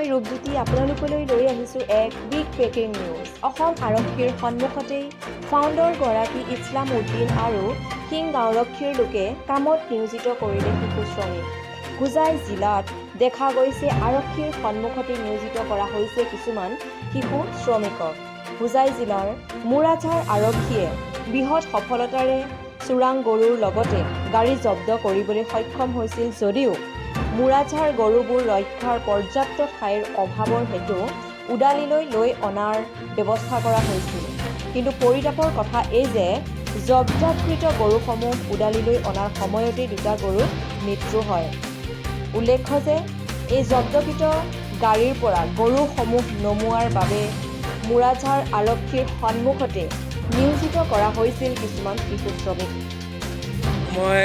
মই ৰূপজ্যোতি আপোনালোকলৈ লৈ আহিছোঁ এক বিগ ব্ৰেকিং নিউজ। অসম আৰক্ষীৰ সন্মুখতেই ফাউণ্ডাৰগৰাকী ইছলাম উদ্দিন আৰু কিং আৰক্ষীৰ লোকে কামত নিয়োজিত কৰিলে শিশু শ্ৰমিক। হোজাই জিলাত দেখা গৈছে আৰক্ষীৰ সন্মুখতে নিয়োজিত কৰা হৈছে কিছুমান শিশু শ্ৰমিকক। হোজাই জিলাৰ মুৰাঝাৰ আৰক্ষীয়ে বৃহৎ সফলতাৰে চোৰাং গৰুৰ লগতে গাড়ী জব্দ কৰিবলৈ সক্ষম হৈছিল যদিও মুৰাঝাৰ গৰুবোৰ ৰক্ষাৰ পৰ্যাপ্ত ঠাইৰ অভাৱৰ হেতু উদালিলৈ লৈ অনাৰ ব্যৱস্থা কৰা হৈছিল। কিন্তু পৰিতাপৰ কথা এই যে জব্দকৃত গৰুসমূহ উদালিলৈ অনাৰ সময়তে দুটা গৰুৰ মৃত্যু হয়। উল্লেখ্য যে এই জব্দকৃত গাড়ীৰ পৰা গৰুসমূহ নমোৱাৰ বাবে মুৰাঝাৰ আৰক্ষীৰ সন্মুখতে নিয়োজিত কৰা হৈছিল কিছুমান শিশু শ্ৰমিক। মই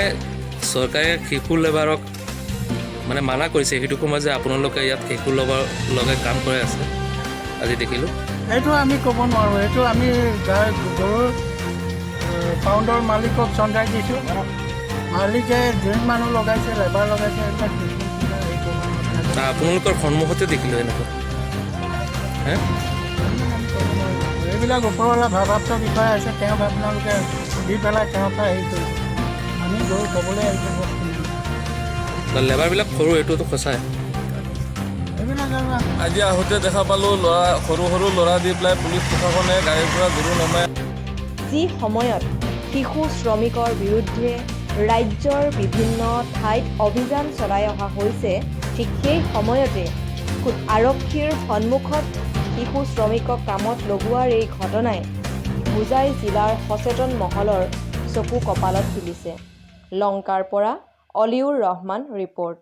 চৰকাৰে শিশু লেবাৰক মানে মানা কৰিছে, সেইটো সময় যে আপোনালোকে ইয়াত শিশু লেবাৰ লগাই কাম কৰি আছে আজি দেখিলোঁ। এইটো আমি ক'ব নোৱাৰোঁ, এইটো আমি গৰুৰ ফাউণ্ডৰ মালিকক চন্দাই দিছোঁ। মালিকে যোন মানুহ লগাইছে লেবাৰ লগাইছে আপোনালোকৰ সন্মুখতে দেখিলোঁ এনেকুৱা। এইবিলাক ওপৰৱালা ভাৰপ্ৰাপ্ত বিষয়া আছে, তেওঁক আপোনালোকে সুধি পেলাই তেওঁৰ পৰা হেৰি কৰিব। আমি গৰু ক'বলৈ আহিছোঁ বস্তু লেবাৰবিলাক সৰু, এইটোতো সঁচাই। এইবিলাক আজি আহোঁতে দেখা পালোঁ সৰু সৰু ল'ৰা দি পেলাই পুলিচ প্ৰশাসনে গাড়ীৰ পৰা গৰু নমাই। যি সময়ত শিশু শ্ৰমিকৰ বিৰুদ্ধে ৰাজ্যৰ বিভিন্ন ঠাইত অভিযান চলাই অহা হৈছে, ঠিক সেই সময়তে আৰক্ষীৰ সন্মুখত শিশু শ্ৰমিকক কামত লগোৱাৰ এই ঘটনাই হোজাই জিলাৰ সচেতন মহলৰ চকু কপালত তুলিছে। লংকাৰ পৰা অলিউৰ ৰহমান ৰিপৰ্ট।